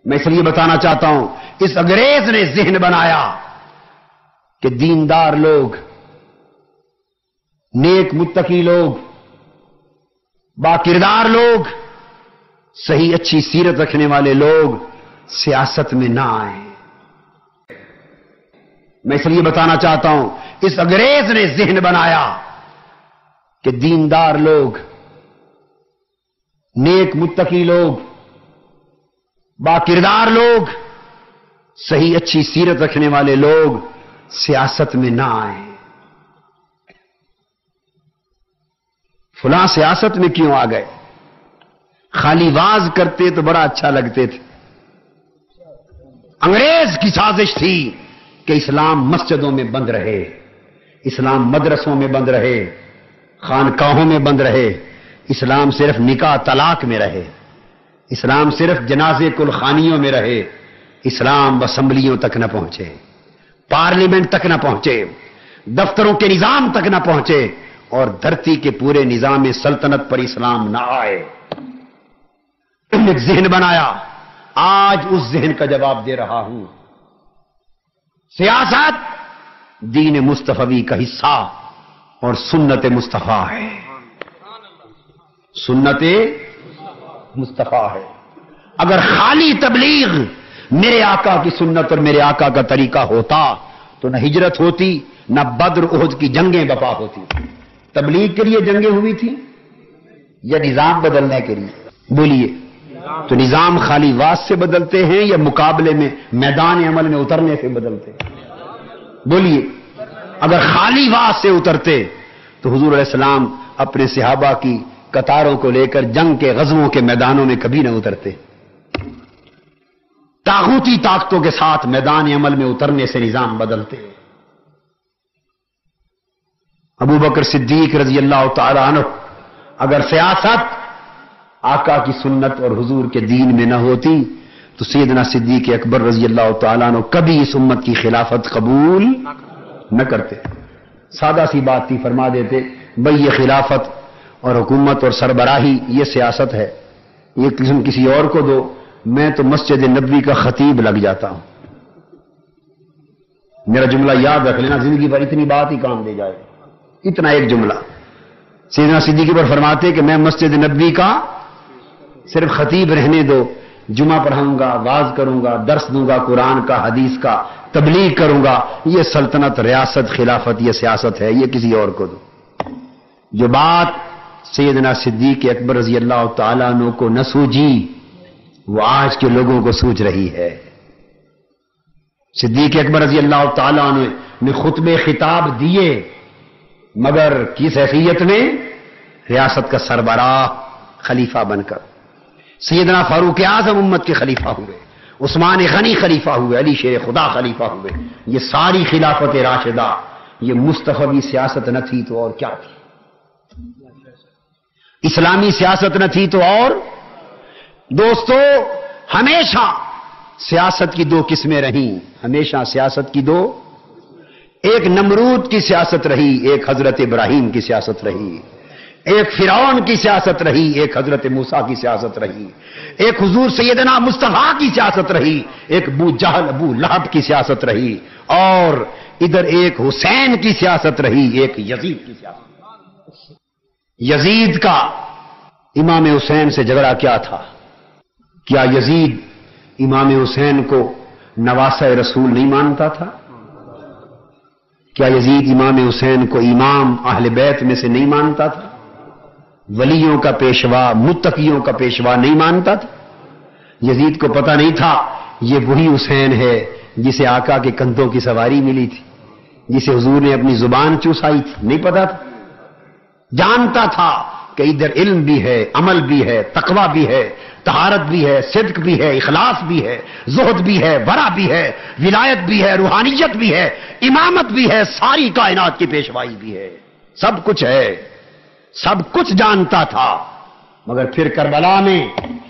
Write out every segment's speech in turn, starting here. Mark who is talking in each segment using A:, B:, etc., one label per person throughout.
A: میں اس لیے بتانا چاہتا ہوں اس انگریز نے ذہن بنایا کہ دیندار لوگ، نیک متقی لوگ، باکردار لوگ، صحیح اچھی سیرت رکھنے والے لوگ سیاست میں نہ آئیں۔ میں اس لیے بتانا چاہتا ہوں اس انگریز نے ذہن بنایا کہ دیندار لوگ، نیک متقی لوگ، باکردار لوگ، صحیح اچھی سیرت رکھنے والے لوگ سیاست میں نہ آئیں۔ فلاں سیاست میں کیوں آ گئے؟ خالی واز کرتے تو بڑا اچھا لگتے تھے۔ انگریز کی سازش تھی کہ اسلام مسجدوں میں بند رہے، اسلام مدرسوں میں بند رہے، خانقاہوں میں بند رہے، اسلام صرف نکاح طلاق میں رہے، اسلام صرف جنازے کل خانیوں میں رہے، اسلام اسمبلیوں تک نہ پہنچے، پارلیمنٹ تک نہ پہنچے، دفتروں کے نظام تک نہ پہنچے، اور دھرتی کے پورے نظام سلطنت پر اسلام نہ آئے۔ ایک ذہن بنایا، آج اس ذہن کا جواب دے رہا ہوں۔ سیاست دین مصطفی کا حصہ اور سنت مصطفیٰ ہے، سنت مصطفیٰ ہے۔ اگر خالی تبلیغ میرے آقا کی سنت اور میرے آقا کا طریقہ ہوتا تو نہ ہجرت ہوتی، نہ بدر احد کی جنگیں بپا ہوتی۔ تبلیغ کے لیے جنگیں ہوئی تھی یا نظام بدلنے کے لیے؟ بولیے، تو نظام خالی واز سے بدلتے ہیں یا مقابلے میں میدان عمل میں اترنے سے بدلتے ہیں؟ بولیے، اگر خالی واز سے اترتے تو حضور علیہ السلام اپنے صحابہ کی قطاروں کو لے کر جنگ کے غزووں کے میدانوں میں کبھی نہ اترتے۔ طاغوتی طاقتوں کے ساتھ میدان عمل میں اترنے سے نظام بدلتے۔ ابو بکر صدیق رضی اللہ تعالی عنہ اگر سیاست آقا کی سنت اور حضور کے دین میں نہ ہوتی تو سیدنا صدیق اکبر رضی اللہ تعالیٰ عنہ کبھی اس امت کی خلافت قبول نہ کرتے۔ سادہ سی بات تھی، فرما دیتے بھئی یہ خلافت اور حکومت اور سربراہی یہ سیاست ہے، یہ قسم کسی اور کو دو، میں تو مسجد نبوی کا خطیب لگ جاتا ہوں۔ میرا جملہ یاد رکھ لینا، زندگی بھر اتنی بات ہی کام دے جائے، اتنا ایک جملہ۔ سیدنا صدیق پر فرماتے کہ میں مسجد نبوی کا صرف خطیب رہنے دو، جمعہ پڑھاؤں گا، واز کروں گا، درس دوں گا قرآن کا، حدیث کا، تبلیغ کروں گا، یہ سلطنت، ریاست، خلافت، یہ سیاست ہے، یہ کسی اور کو دو۔ جو بات سیدنا صدیق اکبر رضی اللہ تعالیٰ عنہ کو نہ سوجی وہ آج کے لوگوں کو سوج رہی ہے۔ صدیق اکبر رضی اللہ تعالیٰ عنہ نے خطبے خطاب دیے، مگر کس حیثیت میں؟ ریاست کا سربراہ، خلیفہ بن کر۔ سیدنا فاروق اعظم امت کے خلیفہ ہوئے، عثمان غنی خلیفہ ہوئے، علی شیر خدا خلیفہ ہوئے۔ یہ ساری خلافت راشدہ یہ مصطفی سیاست نہ تھی تو اور کیا تھی؟ اسلامی سیاست نہ تھی تو اور؟ دوستو، ہمیشہ سیاست کی دو قسمیں رہیں، ہمیشہ سیاست کی دو، ایک نمرود کی سیاست رہی، ایک حضرت ابراہیم کی سیاست رہی، ایک فرعون کی سیاست رہی، ایک حضرت موسیٰ کی سیاست رہی، ایک حضور سیدنا مصطفیٰ کی سیاست رہی، ایک ابو جہل ابو لہب کی سیاست رہی، اور ادھر ایک حسین کی سیاست رہی، ایک یزید کی سیاست۔ یزید کا امام حسین سے جھگڑا کیا تھا؟ کیا یزید امام حسین کو نواسہ رسول نہیں مانتا تھا؟ کیا یزید امام حسین کو امام اہل بیت میں سے نہیں مانتا تھا؟ ولیوں کا پیشوا، متقیوں کا پیشوا نہیں مانتا تھا؟ یزید کو پتہ نہیں تھا یہ وہی حسین ہے جسے آقا کے کندھوں کی سواری ملی تھی، جسے حضور نے اپنی زبان چوسائی تھی؟ نہیں پتا تھا، جانتا تھا کہ ادھر علم بھی ہے، عمل بھی ہے، تقوی بھی ہے، طہارت بھی ہے، صدق بھی ہے، اخلاص بھی ہے، زہد بھی ہے، ورع بھی ہے، ولایت بھی ہے، روحانیت بھی ہے، امامت بھی ہے، ساری کائنات کی پیشوائی بھی ہے، سب کچھ ہے، سب کچھ جانتا تھا، مگر پھر کربلا میں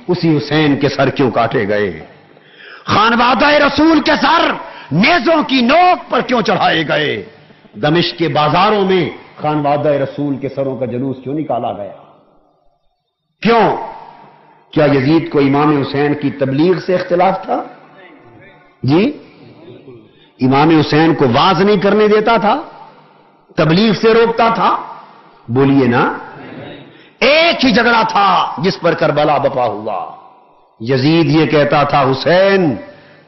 A: اسی حسین کے سر کیوں کاٹے گئے؟ خانوادہ رسول کے سر نیزوں کی نوک پر کیوں چڑھائے گئے؟ دمشق کے بازاروں میں خانوادہ رسول کے سروں کا جلوس کیوں نکالا گیا؟ کیوں؟ کیا یزید کو امام حسین کی تبلیغ سے اختلاف تھا؟ جی، امام حسین کو واز نہیں کرنے دیتا تھا، تبلیغ سے روکتا تھا؟ بولیے نا۔ ایک ہی جھگڑا تھا جس پر کربلا بپا ہوا۔ یزید یہ کہتا تھا حسین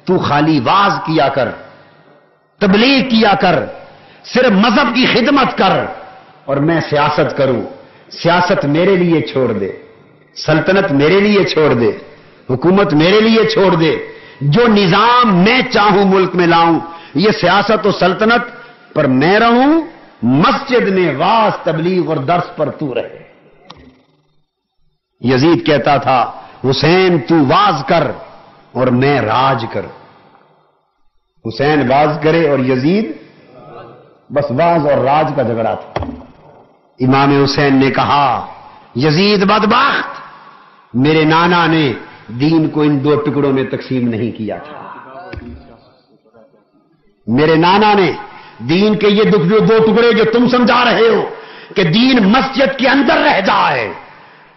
A: تو خالی واز کیا کر، تبلیغ کیا کر، صرف مذہب کی خدمت کر اور میں سیاست کروں۔ سیاست میرے لیے چھوڑ دے، سلطنت میرے لیے چھوڑ دے، حکومت میرے لیے چھوڑ دے، جو نظام میں چاہوں ملک میں لاؤں، یہ سیاست و سلطنت پر میں رہوں، مسجد میں واز تبلیغ اور درس پر تو رہے۔ یزید کہتا تھا حسین تو واز کر اور میں راج کر۔ حسین واز کرے اور یزید بس واز اور راج کا جھگڑا تھا۔ امام حسین نے کہا یزید بدبخت، میرے نانا نے دین کو ان دو ٹکڑوں میں تقسیم نہیں کیا تھا۔ میرے نانا نے دین کے یہ دو ٹکڑے جو تم سمجھا رہے ہو کہ دین مسجد کے اندر رہ جائے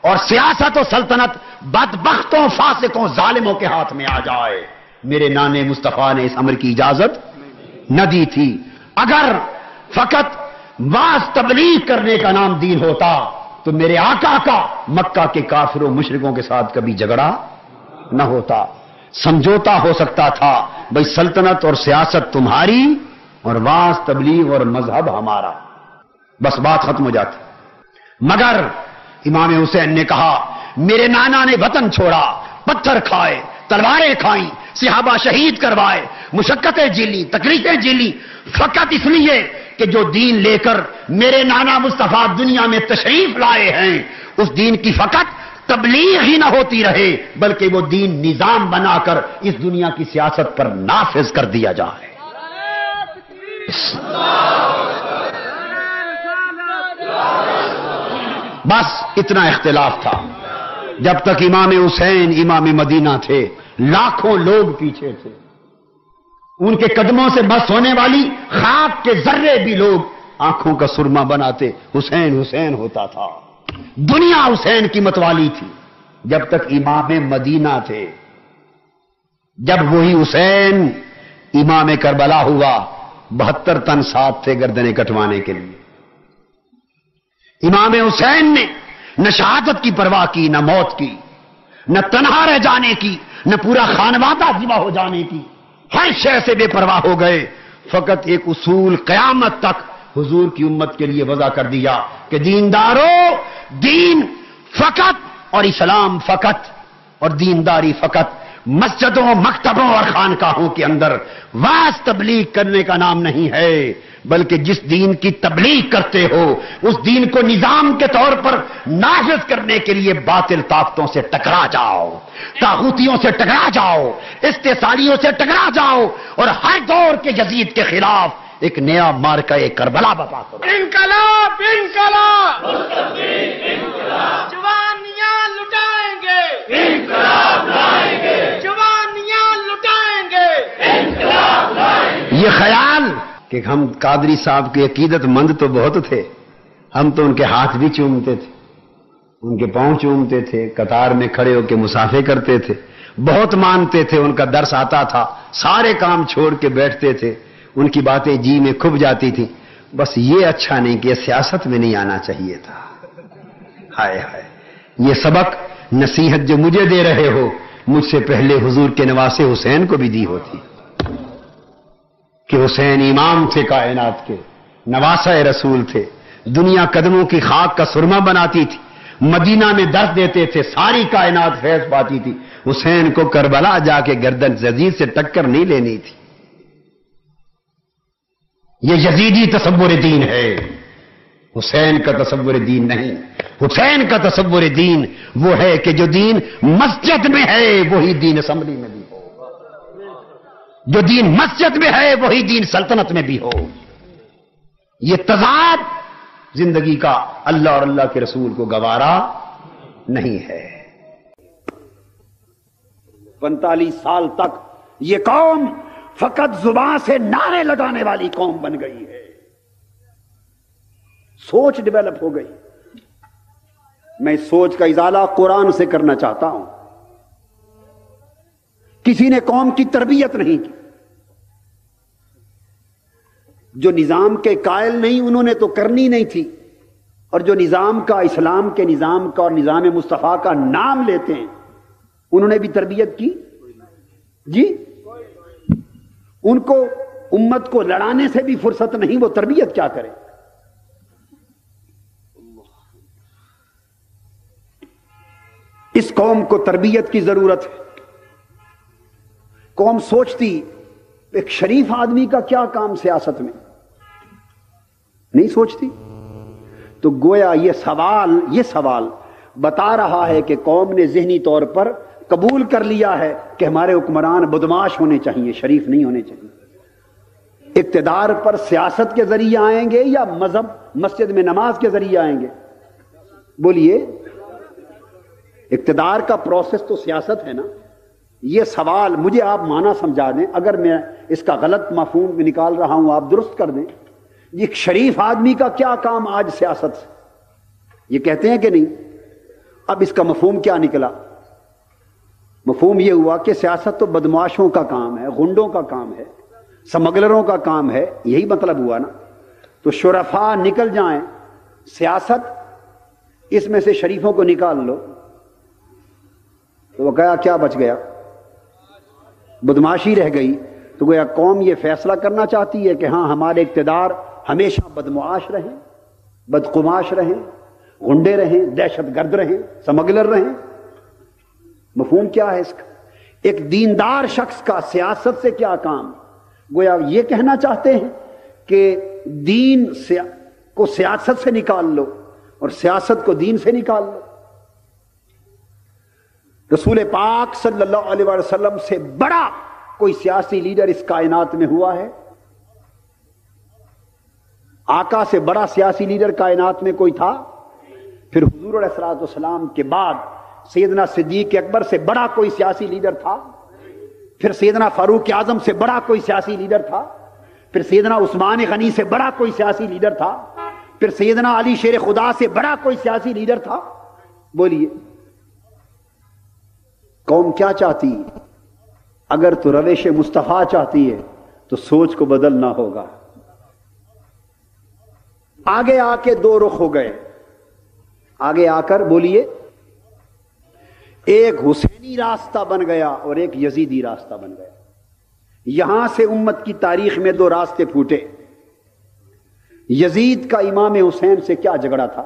A: اور سیاست و سلطنت بدبختوں، فاسقوں، ظالموں کے ہاتھ میں آ جائے، میرے نانے مصطفیٰ نے اس امر کی اجازت نہ دی تھی۔ اگر فقط واز تبلیغ کرنے کا نام دین ہوتا تو میرے آقا کا مکہ کے کافروں مشرکوں کے ساتھ کبھی جھگڑا نہ ہوتا، سمجھوتا ہو سکتا تھا، بھئی سلطنت اور سیاست تمہاری اور واز تبلیغ اور مذہب ہمارا، بس بات ختم ہو جاتی۔ مگر امام حسین نے کہا میرے نانا نے وطن چھوڑا، پتھر کھائے، تلواریں کھائیں، صحابہ شہید کروائے، مشقتیں جھیلی، تکلیفیں جھیلی، فقط اس لیے کہ جو دین لے کر میرے نانا مصطفیٰ دنیا میں تشریف لائے ہیں اس دین کی فقط تبلیغ ہی نہ ہوتی رہے بلکہ وہ دین نظام بنا کر اس دنیا کی سیاست پر نافذ کر دیا جائے۔ بس اتنا اختلاف تھا۔ جب تک امام حسین امام مدینہ تھے لاکھوں لوگ پیچھے تھے، ان کے قدموں سے بس ہونے والی خاک کے ذرے بھی لوگ آنکھوں کا سرما بناتے حسین حسین ہوتا تھا۔ دنیا حسین کی متوالی تھی جب تک امام مدینہ تھے۔ جب وہی حسین امام کربلا ہوا 72 تن ساتھ تھے گردنیں کٹوانے کے لیے۔ امام حسین نے نہ شہادت کی پرواہ کی، نہ موت کی، نہ تنہا رہ جانے کی، نہ پورا خانوادہ ذبح ہو جانے کی، ہر شے سے بے پرواہ ہو گئے۔ فقط ایک اصول قیامت تک حضور کی امت کے لیے وضع کر دیا کہ دیندارو، دین فقط اور اسلام فقط اور دینداری فقط مسجدوں، مکتبوں اور خانقاہوں کے اندر واز تبلیغ کرنے کا نام نہیں ہے، بلکہ جس دین کی تبلیغ کرتے ہو اس دین کو نظام کے طور پر نافذ کرنے کے لیے باطل طاقتوں سے ٹکرا جاؤ، طاغوتیوں سے ٹکرا جاؤ، استحصالیوں سے ٹکرا جاؤ اور ہر دور کے یزید کے خلاف ایک نیا مارکہ کربلا بپا کرو۔
B: انقلاب انقلاب انقلاب، جوانیاں لٹائیں گے، انقلاب لائیں گے، جوانیاں لٹائیں گے، انقلاب لائیں گے۔
A: یہ خیال کہ ہم قادری صاحب کے عقیدت مند تو بہت تھے، ہم تو ان کے ہاتھ بھی چومتے تھے، ان کے پاؤں چومتے تھے، قطار میں کھڑے ہو کے مصافحے کرتے تھے، بہت مانتے تھے، ان کا درس آتا تھا، سارے کام چھوڑ کے بیٹھتے تھے، ان کی باتیں جی میں کھب جاتی تھی۔ بس یہ اچھا نہیں کہ سیاست میں نہیں آنا چاہیے تھا۔ ہائے ہائے، یہ سبق نصیحت جو مجھے دے رہے ہو مجھ سے پہلے حضور کے نواسے حسین کو بھی دی ہوتی کہ حسین امام تھے کائنات کے، نواسہ رسول تھے، دنیا قدموں کی خاک کا سرما بناتی تھی، مدینہ میں درس دیتے تھے، ساری کائنات فیض پاتی تھی۔ حسین کو کربلا جا کے گردن یزید سے ٹکر نہیں لینی تھی۔ یہ یزیدی تصور دین ہے، حسین کا تصور دین نہیں۔ حسین کا تصور دین وہ ہے کہ جو دین مسجد میں ہے وہی دین اسمبلی میں بھی ہو، جو دین مسجد میں ہے وہی دین سلطنت میں بھی ہو۔ یہ تضاد زندگی کا اللہ اور اللہ کے رسول کو گوارا نہیں ہے۔ 45 سال تک یہ قوم فقط زبان سے نعرے لگانے والی قوم بن گئی ہے، سوچ ڈیولپ ہو گئی۔ میں اس سوچ کا ازالہ قرآن سے کرنا چاہتا ہوں۔ کسی نے قوم کی تربیت نہیں کی. جو نظام کے قائل نہیں انہوں نے تو کرنی نہیں تھی، اور جو نظام کا، اسلام کے نظام کا اور نظام مصطفیٰ کا نام لیتے ہیں انہوں نے بھی تربیت کی جی. ان کو امت کو لڑانے سے بھی فرصت نہیں، وہ تربیت کیا کرے. اس قوم کو تربیت کی ضرورت ہے. قوم سوچتی ایک شریف آدمی کا کیا کام سیاست میں، نہیں سوچتی. تو گویا یہ سوال بتا رہا ہے کہ قوم نے ذہنی طور پر قبول کر لیا ہے کہ ہمارے حکمران بدمعاش ہونے چاہیے، شریف نہیں ہونے چاہیے. اقتدار پر سیاست کے ذریعے آئیں گے یا مذہب مسجد میں نماز کے ذریعے آئیں گے؟ بولیے. اقتدار کا پروسیس تو سیاست ہے نا. یہ سوال مجھے آپ معنی سمجھا دیں، اگر میں اس کا غلط مفہوم نکال رہا ہوں آپ درست کر دیں. ایک شریف آدمی کا کیا کام آج سیاست سے، یہ کہتے ہیں کہ نہیں؟ اب اس کا مفہوم کیا نکلا؟ مفہوم یہ ہوا کہ سیاست تو بدمعاشوں کا کام ہے، غنڈوں کا کام ہے، سمگلروں کا کام ہے. یہی مطلب ہوا نا. تو شرفاء نکل جائیں، سیاست اس میں سے شریفوں کو نکال لو، تو وہ کیا بچ گیا؟ بدمعاشی رہ گئی. تو گویا قوم یہ فیصلہ کرنا چاہتی ہے کہ ہاں ہمارے اقتدار ہمیشہ بدمعاش رہیں، بدقماش رہیں، غنڈے رہیں، دہشت گرد رہیں، سمگلر رہیں. مفہوم کیا ہے اس کا؟ ایک دیندار شخص کا سیاست سے کیا کام؟ گویا یہ کہنا چاہتے ہیں کہ دین کو سیاست سے نکال لو اور سیاست کو دین سے نکال لو. رسول پاک صلی اللہ علیہ وسلم سے بڑا کوئی سیاسی لیڈر اس کائنات میں ہوا ہے؟ آقا سے بڑا سیاسی لیڈر کائنات میں کوئی تھا؟ پھر حضور علیہ الصلوۃ والسلام کے بعد سیدنا صدیق اکبر سے بڑا کوئی سیاسی لیڈر تھا؟ پھر سیدنا فاروق اعظم سے بڑا کوئی سیاسی لیڈر تھا؟ پھر سیدنا عثمان غنی سے بڑا کوئی سیاسی لیڈر تھا؟ پھر سیدنا علی شیر خدا سے بڑا کوئی سیاسی لیڈر تھا؟ بولیے. قوم کیا چاہتی؟ اگر تو روش مصطفیٰ چاہتی ہے تو سوچ کو بدلنا ہوگا. آگے آ کے دو رخ ہو گئے. آگے آ کر بولیے، ایک حسینی راستہ بن گیا اور ایک یزیدی راستہ بن گیا. یہاں سے امت کی تاریخ میں دو راستے پھوٹے. یزید کا امام حسین سے کیا جھگڑا تھا؟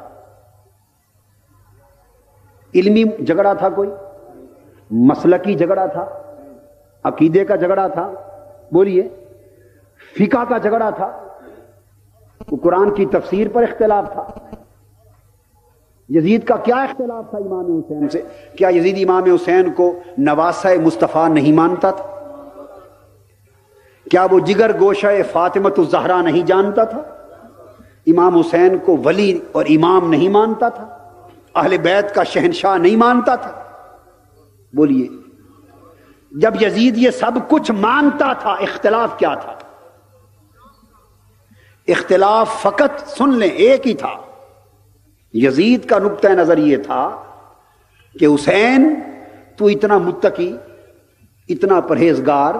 A: علمی جھگڑا تھا، کوئی مسلکی جھگڑا تھا، عقیدے کا جھگڑا تھا، بولیے، فقہ کا جھگڑا تھا، قرآن کی تفسیر پر اختلاف تھا. یزید کا کیا اختلاف تھا امام حسین سے؟ کیا یزید امام حسین کو نواسہ مصطفیٰ نہیں مانتا تھا؟ کیا وہ جگر گوشہ فاطمۃ الزہرا نہیں جانتا تھا؟ امام حسین کو ولی اور امام نہیں مانتا تھا؟ اہل بیت کا شہنشاہ نہیں مانتا تھا؟ بولیے. جب یزید یہ سب کچھ مانتا تھا، اختلاف کیا تھا؟ اختلاف فقط سن لیں ایک ہی تھا. یزید کا نقطہ نظر یہ تھا کہ حسین تو اتنا متقی، اتنا پرہیزگار،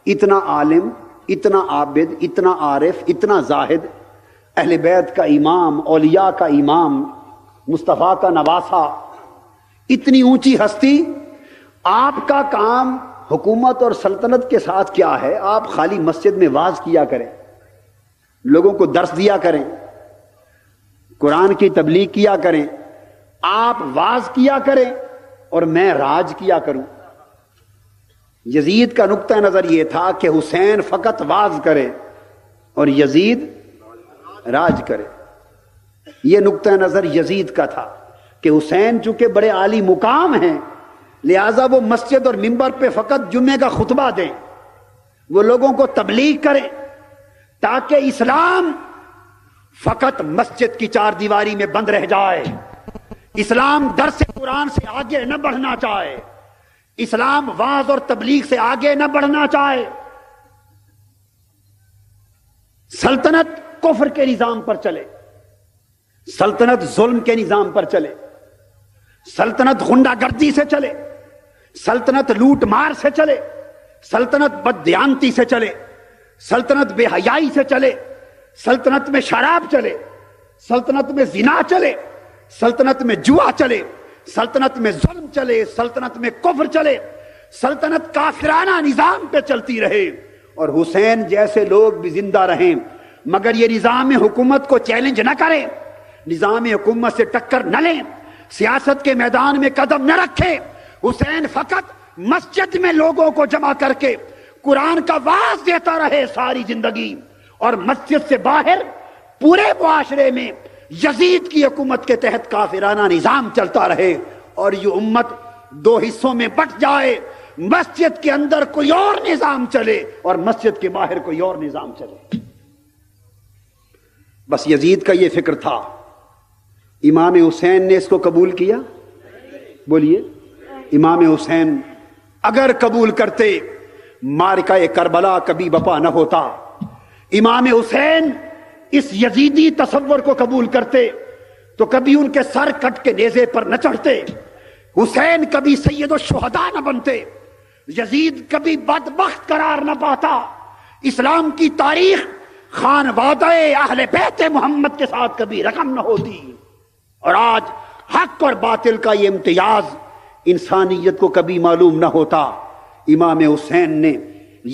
A: اتنا عالم، اتنا عابد، اتنا عارف، اتنا زاہد، اہل بیت کا امام، اولیاء کا امام، مصطفیٰ کا نواسہ، اتنی اونچی ہستی، آپ کا کام حکومت اور سلطنت کے ساتھ کیا ہے؟ آپ خالی مسجد میں واعظ کیا کریں، لوگوں کو درس دیا کریں، قرآن کی تبلیغ کیا کریں، آپ واعظ کیا کریں اور میں راج کیا کروں. یزید کا نقطہ نظر یہ تھا کہ حسین فقط واعظ کرے اور یزید راج کرے. یہ نقطہ نظر یزید کا تھا کہ حسین چونکہ بڑے عالی مقام ہیں، لہذا وہ مسجد اور منبر پہ فقط جمعے کا خطبہ دیں، وہ لوگوں کو تبلیغ کریں تاکہ اسلام فقط مسجد کی چار دیواری میں بند رہ جائے. اسلام درس قرآن سے آگے نہ بڑھنا چاہے، اسلام واعظ اور تبلیغ سے آگے نہ بڑھنا چاہے. سلطنت کفر کے نظام پر چلے، سلطنت ظلم کے نظام پر چلے، سلطنت غنڈہ گردی سے چلے، سلطنت لوٹ مار سے چلے، سلطنت بددیانتی سے چلے، سلطنت بے حیائی سے چلے، سلطنت میں شراب چلے، سلطنت میں زنا چلے، سلطنت میں جوا چلے، سلطنت میں ظلم چلے، سلطنت میں کفر چلے، سلطنت کافرانہ نظام پہ چلتی رہے اور حسین جیسے لوگ بھی زندہ رہیں، مگر یہ نظام حکومت کو چیلنج نہ کریں، نظام حکومت سے ٹکر نہ لیں، سیاست کے میدان میں قدم نہ رکھیں۔ حسین فقط مسجد میں لوگوں کو جمع کر کے قرآن کا واعظ دیتا رہے ساری زندگی، اور مسجد سے باہر پورے معاشرے میں یزید کی حکومت کے تحت کافرانہ نظام چلتا رہے، اور یہ امت دو حصوں میں بٹ جائے، مسجد کے اندر کوئی اور نظام چلے اور مسجد کے باہر کوئی اور نظام چلے۔ بس یزید کا یہ فکر تھا۔ امام حسین نے اس کو قبول کیا؟ بولیے، امام حسین اگر قبول کرتے معرکہ کربلا کبھی بپا نہ ہوتا۔ امام حسین اس یزیدی تصور کو قبول کرتے تو کبھی ان کے سر کٹ کے نیزے پر نہ چڑھتے، حسین کبھی سید الشہداء نہ بنتے، یزید کبھی بدبخت قرار نہ پاتا، اسلام کی تاریخ خانوادہ اہل بیت محمد کے ساتھ کبھی رقم نہ ہوتی، اور آج حق اور باطل کا یہ امتیاز انسانیت کو کبھی معلوم نہ ہوتا۔ امام حسین نے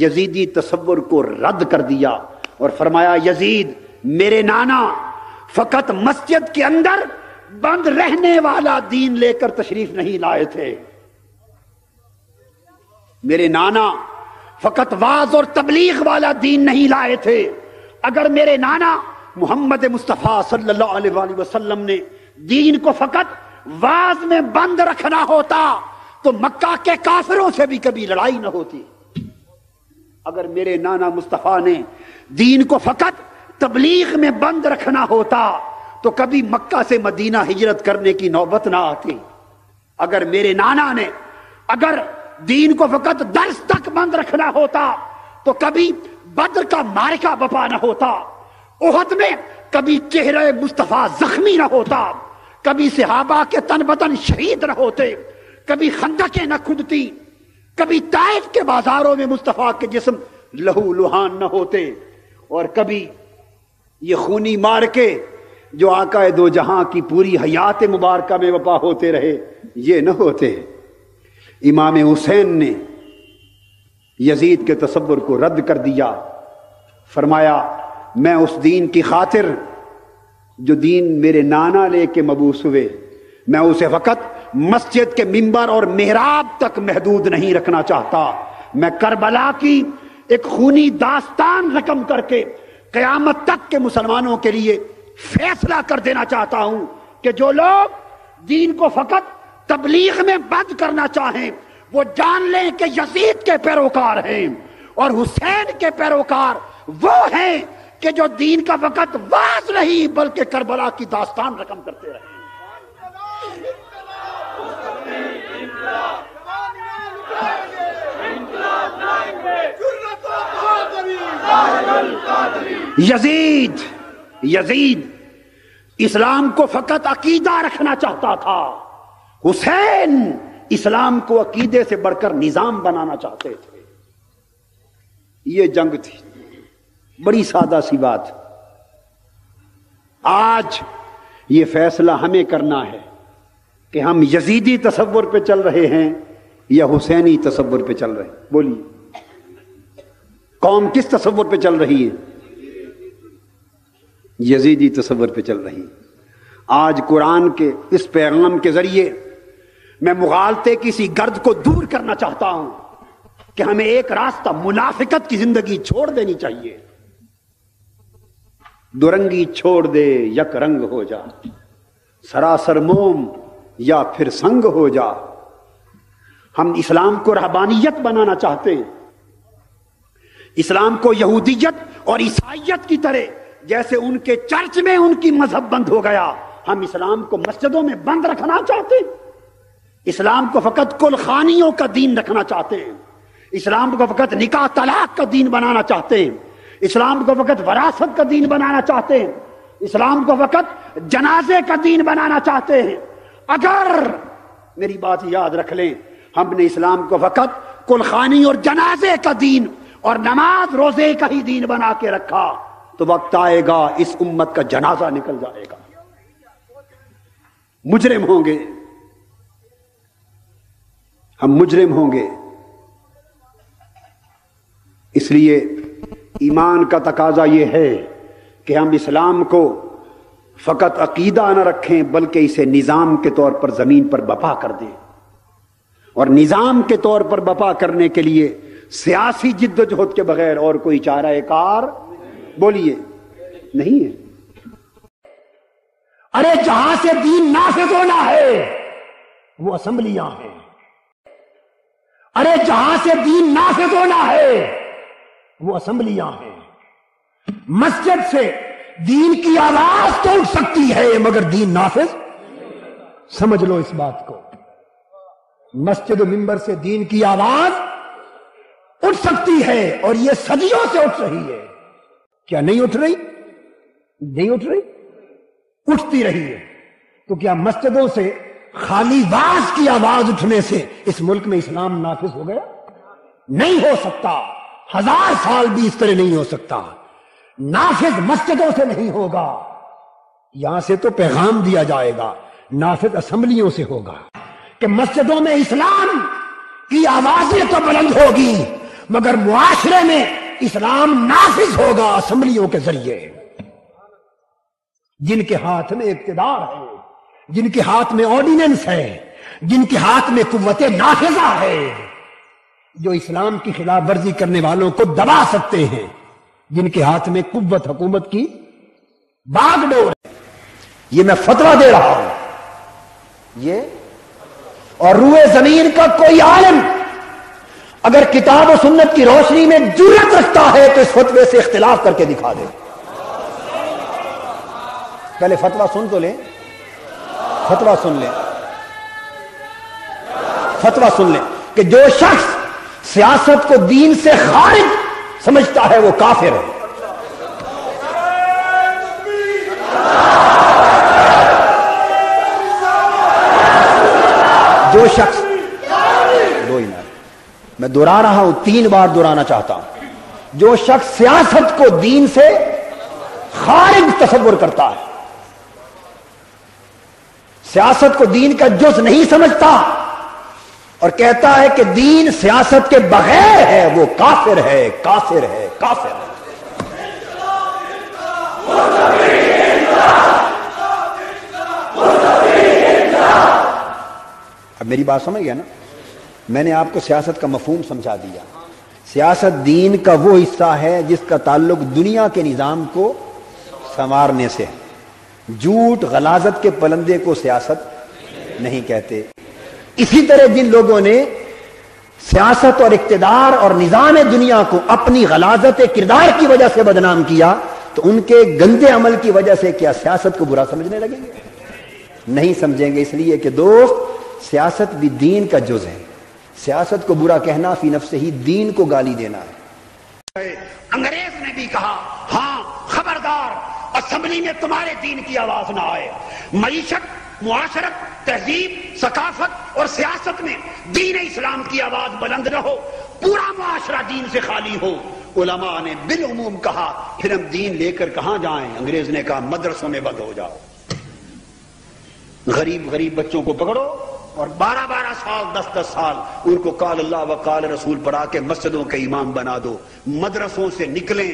A: یزیدی تصور کو رد کر دیا اور فرمایا یزید میرے نانا فقط مسجد کے اندر بند رہنے والا دین لے کر تشریف نہیں لائے تھے، میرے نانا فقط واعظ اور تبلیغ والا دین نہیں لائے تھے۔ اگر میرے نانا محمد مصطفیٰ صلی اللہ علیہ وآلہ وسلم نے دین کو فقط واعظ میں بند رکھنا ہوتا تو مکہ کے کافروں سے بھی کبھی لڑائی نہ ہوتی۔ اگر میرے نانا مصطفیٰ نے دین کو فقط تبلیغ میں بند رکھنا ہوتا تو کبھی مکہ سے مدینہ ہجرت کرنے کی نوبت نہ آتی۔ اگر میرے نانا نے اگر دین کو فقط درس تک بند رکھنا ہوتا تو کبھی بدر کا معرکہ بپا نہ ہوتا، احد میں کبھی چہرہ مصطفیٰ زخمی نہ ہوتا، کبھی صحابہ کے تن بدن شہید نہ ہوتے، کبھی خندقیں نہ کھدتی، کبھی طائف کے بازاروں میں مصطفیٰ کے جسم لہو لہان نہ ہوتے، اور کبھی یہ خونی مارکے جو آقا دو جہاں کی پوری حیات مبارکہ میں وپا ہوتے رہے یہ نہ ہوتے۔ امام حسین نے یزید کے تصور کو رد کر دیا، فرمایا میں اس دین کی خاطر جو دین میرے نانا لے کے مبعوث ہوئے میں اسے فقط مسجد کے منبر اور محراب تک محدود نہیں رکھنا چاہتا، میں کربلا کی ایک خونی داستان رقم کر کے قیامت تک کے مسلمانوں کے لیے فیصلہ کر دینا چاہتا ہوں کہ جو لوگ دین کو فقط تبلیغ میں بند کرنا چاہیں وہ جان لیں کہ یزید کے پیروکار ہیں، اور حسین کے پیروکار وہ ہیں کہ جو دین کا فقط واعظ نہیں بلکہ کربلا کی داستان رقم کرتے رہے۔ یزید اسلام کو فقط عقیدہ رکھنا چاہتا تھا، حسین اسلام کو عقیدے سے بڑھ کر نظام بنانا چاہتے تھے۔ یہ جنگ تھی، بڑی سادہ سی بات۔ آج یہ فیصلہ ہمیں کرنا ہے کہ ہم یزیدی تصور پہ چل رہے ہیں یا حسینی تصور پہ چل رہے ہیں۔ بولیے قوم کس تصور پہ چل رہی ہے؟ یزیدی تصور پہ چل رہی ہے۔ آج قرآن کے اس پیغام کے ذریعے میں مغالطے کی سی گرد کو دور کرنا چاہتا ہوں کہ ہمیں ایک راستہ منافقت کی زندگی چھوڑ دینی چاہیے۔ دو رنگی چھوڑ دے یک رنگ ہو جا، سراسر موم یا پھر سنگ ہو جا۔ ہم اسلام کو رہبانیت بنانا چاہتے ہیں، اسلام کو یہودیت اور عیسائیت کی طرح جیسے ان کے چرچ میں ان کی مذہب بند ہو گیا، ہم اسلام کو مسجدوں میں بند رکھنا چاہتے ہیں، اسلام کو فقط کل خانیوں کا دین رکھنا چاہتے ہیں، اسلام کو فقط نکاح طلاق کا دین بنانا چاہتے ہیں، اسلام کو فقط وراثت کا دین بنانا چاہتے ہیں، اسلام کو فقط جنازے کا دین بنانا چاہتے ہیں۔ اگر میری بات یاد رکھ لیں،
C: ہم نے اسلام کو فقط کلخانی اور جنازے کا دین اور نماز روزے کا ہی دین بنا کے رکھا تو وقت آئے گا اس امت کا جنازہ نکل جائے گا، مجرم ہوں گے، ہم مجرم ہوں گے۔ اس لیے ایمان کا تقاضا یہ ہے کہ ہم اسلام کو فقط عقیدہ نہ رکھیں بلکہ اسے نظام کے طور پر زمین پر بپا کر دیں، اور نظام کے طور پر بپا کرنے کے لیے سیاسی جد و جہد کے بغیر اور کوئی چارہ کار بولیے نہیں ہے۔
D: ارے جہاں سے دین نافذ ہونا ہے وہ اسمبلیاں ہیں، ارے جہاں سے دین نافذ ہونا ہے وہ اسمبلیاں ہیں۔ مسجد سے دین کی آواز تو اٹھ سکتی ہے مگر دین نافذ، سمجھ لو اس بات کو، مسجد و منبر سے دین کی آواز اٹھ سکتی ہے اور یہ صدیوں سے اٹھ رہی ہے، کیا نہیں اٹھ رہی؟ نہیں اٹھ رہی، اٹھتی رہی ہے۔ تو کیا مسجدوں سے خالی واز کی آواز اٹھنے سے اس ملک میں اسلام نافذ ہو گیا؟ نہیں ہو سکتا، 1000 سال بھی اس طرح نہیں ہو سکتا۔ نافذ مسجدوں سے نہیں ہوگا، یہاں سے تو پیغام دیا جائے گا، نافذ اسمبلیوں سے ہوگا کہ مسجدوں میں اسلام کی آوازیں تو بلند ہوگی مگر معاشرے میں اسلام نافذ ہوگا اسمبلیوں کے ذریعے، جن کے ہاتھ میں اقتدار ہے، جن کے ہاتھ میں آرڈیننس ہے، جن کے ہاتھ میں قوت نافذہ ہے، جو اسلام کی خلاف ورزی کرنے والوں کو دبا سکتے ہیں، جن کے ہاتھ میں قوت حکومت کی باغ ڈور ہے۔
C: یہ میں فتویٰ دے رہا ہوں، یہ اور روئے زمین کا کوئی عالم اگر کتاب و سنت کی روشنی میں جرأت رکھتا ہے تو اس فتوے سے اختلاف کر کے دکھا دے۔ پہلے فتویٰ سن تو لیں، فتویٰ سن لیں، فتویٰ سن لیں کہ جو شخص سیاست کو دین سے خارج سمجھتا ہے وہ کافر ہے۔ جو شخص میں دہرا رہا ہوں، 3 بار دہرانا چاہتا ہوں، جو شخص سیاست کو دین سے خارج تصور کرتا ہے، سیاست کو دین کا جز نہیں سمجھتا اور کہتا ہے کہ دین سیاست کے بغیر ہے، وہ کافر ہے، کافر ہے، کافر ہے۔ اب میری بات سمجھ گیا نا؟ میں نے آپ کو سیاست کا مفہوم سمجھا دیا۔ سیاست دین کا وہ حصہ ہے جس کا تعلق دنیا کے نظام کو سنوارنے سے ہے۔ جھوٹ غلاظت کے پلندے کو سیاست نہیں کہتے۔ اسی طرح جن لوگوں نے سیاست اور اقتدار اور نظام دنیا کو اپنی غلاظت کردار کی وجہ سے بدنام کیا تو ان کے گندے عمل کی وجہ سے کیا سیاست کو برا سمجھنے لگیں گے؟ نہیں سمجھیں گے، اس لیے کہ دوست سیاست بھی دین کا جز ہے۔ سیاست کو برا کہنا فی نفسہ ہی دین کو گالی دینا ہے۔
D: انگریز نے بھی کہا ہاں خبردار اسمبلی میں تمہارے دین کی آواز نہ آئے، معیشت، معاشرت، تہذیب، ثقافت اور سیاست میں دین اسلام کی آواز بلند نہ ہو، پورا معاشرہ دین سے خالی ہو۔ علماء نے بالعموم کہا پھر ہم دین لے کر کہاں جائیں؟ انگریز نے کہا مدرسوں میں بند ہو جاؤ، غریب بچوں کو پکڑو اور 12 سال 10 سال ان کو قال اللہ و قال رسول پڑھا کے مسجدوں کے امام بنا دو، مدرسوں سے نکلیں،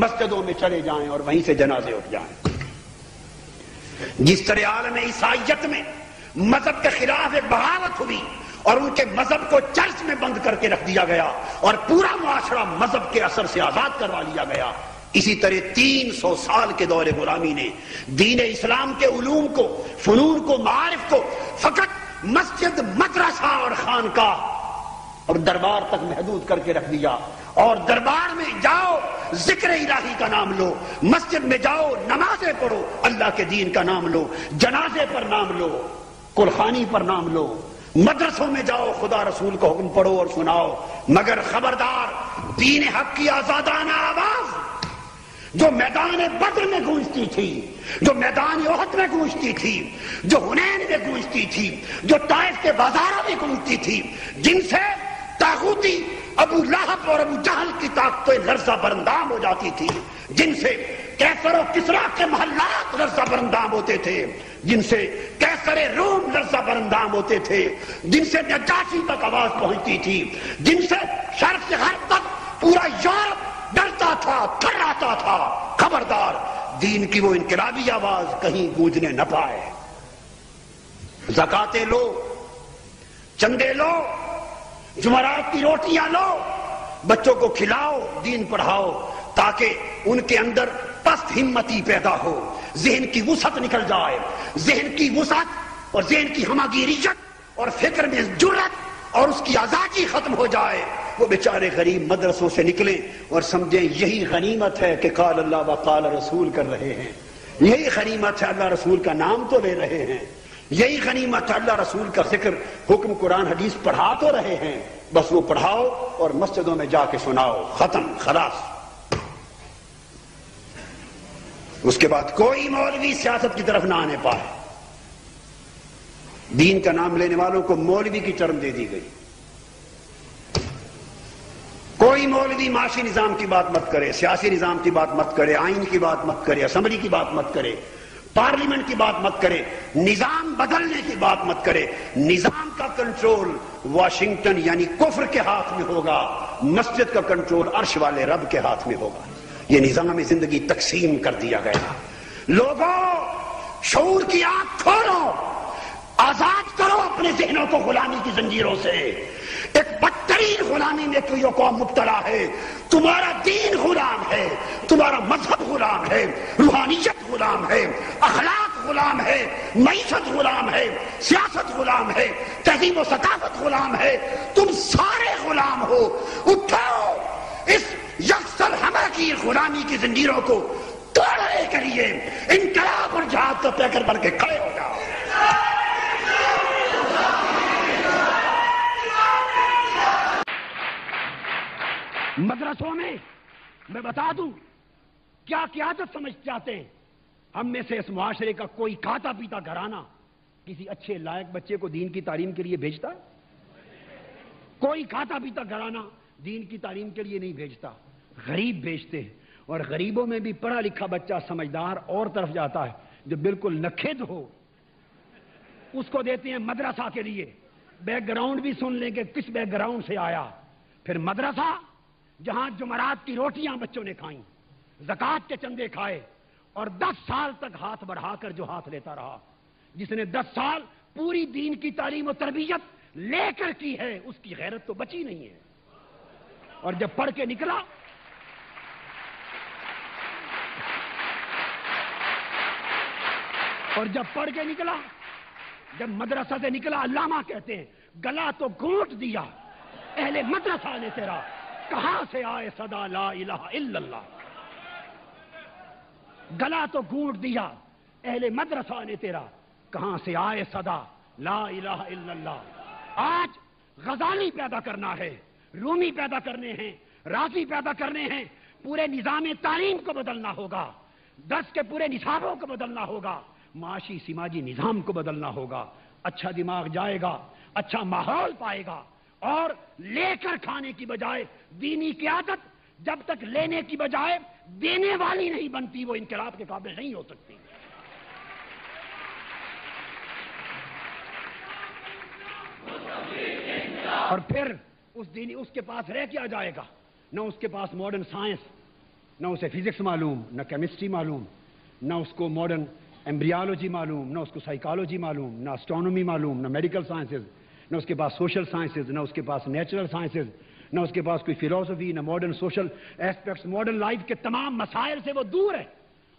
D: مسجدوں میں چلے جائیں اور وہیں سے جنازے اٹھ جائیں۔ جس طرح عالم عیسائیت میں مذہب کے خلاف ایک بغاوت ہوئی اور ان کے مذہب کو چرچ میں بند کر کے رکھ دیا گیا اور پورا معاشرہ مذہب کے اثر سے آزاد کروا لیا گیا، اسی طرح 300 سال کے دور غلامی نے دین اسلام کے علوم کو، فنون کو، معارف کو فقط مسجد، مدرسہ اور خانقاہ اور دربار تک محدود کر کے رکھ دیا۔ اور دربار میں جاؤ ذکر الہی کا نام لو، مسجد میں جاؤ نمازیں پڑھو، اللہ کے دین کا نام لو، جنازے پر نام لو، قرخانی پر نام لو، مدرسوں میں جاؤ خدا رسول کا حکم پڑھو اور سناؤ، مگر خبردار دین حق کی آزادانہ آواز جو میدان بدر میں گونجتی تھی، جو میدان احد میں گونجتی تھی، جو حنین میں گونجتی تھی، جو طائف کے بازاروں طاقتیں کونتی تھی جن سے طاغوتی ابو لہب اور ابو جہل کی طاقتیں لرزہ برندام ہو جاتی تھی، جن سے کیسر و کسریٰ کے محلات لرزہ برندام ہوتے تھے، جن سے کیسر روم لرزہ برندام ہوتے تھے، جن سے نجاشی تک آواز پہنچتی تھی، جن سے شرق سے غرب تک پورا یورپ ڈرتا تھا، تھراتا تھا، خبردار دین کی وہ انقلابی آواز کہیں گونجنے نہ پائے۔ زکاتیں لو، چندے لو، جمعرات کی روٹیاں لو، بچوں کو کھلاؤ، دین پڑھاؤ، تاکہ ان کے اندر پست ہمتی پیدا ہو، ذہن کی وسعت نکل جائے، ذہن کی وسعت اور ذہن کی ہماگیریت اور فکر میں جرأت اور اس کی آزادی ختم ہو جائے۔ وہ بیچارے غریب مدرسوں سے نکلیں اور سمجھیں یہی غنیمت ہے کہ قال اللہ و قال رسول کر رہے ہیں، یہی غنیمت ہے اللہ رسول کا نام تو لے رہے ہیں، یہی غنیمت ہے اللہ رسول کا ذکر حکم قرآن حدیث پڑھا تو رہے ہیں، بس وہ پڑھاؤ اور مسجدوں میں جا کے سناؤ، ختم، خلاص۔ اس کے بعد کوئی مولوی سیاست کی طرف نہ آنے پائے۔ دین کا نام لینے والوں کو مولوی کی ٹرم دے دی گئی۔ کوئی مولوی معاشی نظام کی بات مت کرے، سیاسی نظام کی بات مت کرے، آئین کی بات مت کرے، اسمبلی کی بات مت کرے، پارلیمنٹ کی بات مت کرے، نظام بدلنے کی بات مت کرے۔ نظام کا کنٹرول واشنگٹن یعنی کفر کے ہاتھ میں ہوگا، مسجد کا کنٹرول عرش والے رب کے ہاتھ میں ہوگا۔ یہ نظام زندگی تقسیم کر دیا گیا۔ لوگوں، شعور کی آنکھ کھولو، آزاد کرو اپنے ذہنوں کو غلامی کی زنجیروں سے۔ ایک بدترین غلامی میں تو یہ قوم مبتلا ہے۔ تمہارا دین غلام ہے، تمہارا مذہب غلام ہے، روحانیت غلام ہے، اخلاق غلام ہے، معیشت غلام ہے، سیاست غلام ہے، تہذیب و ثقافت غلام ہے، تم سارے غلام ہو۔ اٹھو، اس یکسر ہمہ کی غلامی کی زنجیروں کو توڑنے کے لیے انقلاب اور جہاد کو پیکر بن کے کھڑے ہو جاؤ۔ مدرسوں میں بتا دوں کیا قیادت سمجھ جاتے ہیں؟ ہم میں سے اس معاشرے کا کوئی کھاتا پیتا گھرانہ کسی اچھے لائق بچے کو دین کی تعلیم کے لیے بھیجتا؟ کوئی کھاتا پیتا گھرانہ دین کی تعلیم کے لیے نہیں بھیجتا، غریب بھیجتے ہیں۔ اور غریبوں میں بھی پڑھا لکھا بچہ سمجھدار اور طرف جاتا ہے جو بالکل نکھد ہو، اس کو دیتے ہیں مدرسہ کے لیے۔ بیک گراؤنڈ بھی سن لیں کہ کس بیک گراؤنڈ سے آیا۔ پھر مدرسہ جہاں جمعرات کی روٹیاں بچوں نے کھائیں، زکوٰۃ کے چندے کھائے، اور 10 سال تک ہاتھ بڑھا کر جو ہاتھ لیتا رہا، جس نے 10 سال پوری دین کی تعلیم و تربیت لے کر کی ہے، اس کی غیرت تو بچی نہیں ہے۔ اور جب پڑھ کے نکلا جب مدرسہ سے نکلا، علامہ کہتے ہیں گلا تو گھونٹ دیا اہل مدرسہ نے تیرا، کہاں سے آئے صدا لا الہ الا اللہ۔ گلا تو گھونٹ دیا اہل مدرسہ نے تیرا، کہاں سے آئے صدا لا الہ الا اللہ۔ آج غزالی پیدا کرنا ہے، رومی پیدا کرنے ہیں، رازی پیدا کرنے ہیں، پورے نظام تعلیم کو بدلنا ہوگا، درس کے پورے نصابوں کو بدلنا ہوگا، معاشی سماجی نظام کو بدلنا ہوگا۔ اچھا دماغ جائے گا، اچھا ماحول پائے گا، اور لے کر کھانے کی بجائے دینی قیادت جب تک لینے کی بجائے دینے والی نہیں بنتی، وہ انقلاب کے قابل نہیں ہو سکتی۔ اور پھر اس کے پاس رہ کیا جائے گا؟ نہ اس کے پاس ماڈرن سائنس، نہ اسے فزکس معلوم، نہ کیمسٹری معلوم، نہ اس کو ماڈرن ایمبریالوجی معلوم، نہ اس کو سائیکالوجی معلوم، نہ اسٹرانومی معلوم، نہ میڈیکل سائنسز، نہ اس کے پاس سوشل سائنسز، نہ اس کے پاس نیچرل سائنسز، نہ اس کے پاس کوئی فلسفی، نہ modern social aspects, modern life کے تمام مسائل سے وہ دور ہے۔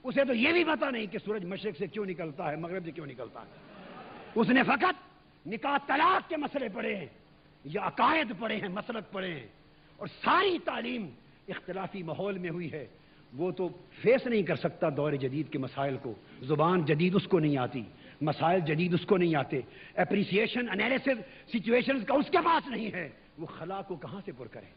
D: اسے تو یہ بھی پتا نہیں کہ سورج مشرق سے کیوں نکلتا ہے، مغرب سے کیوں نکلتا ہے۔ اس نے فقط نکاح طلاق کے مسئلے پڑھے ہیں، یا عقائد پڑھے ہیں، مسلک پڑھے ہیں، اور ساری تعلیم اختلافی ماحول میں ہوئی ہے۔ وہ تو فیس نہیں کر سکتا دور جدید کے مسائل کو، زبان جدید اس کو نہیں آتی، مسائل جدید اس کو نہیں آتے، اپریسیشن، انالیسس سچویشنز کا اس کے پاس نہیں ہے، وہ خلا کو کہاں سے پر کرے؟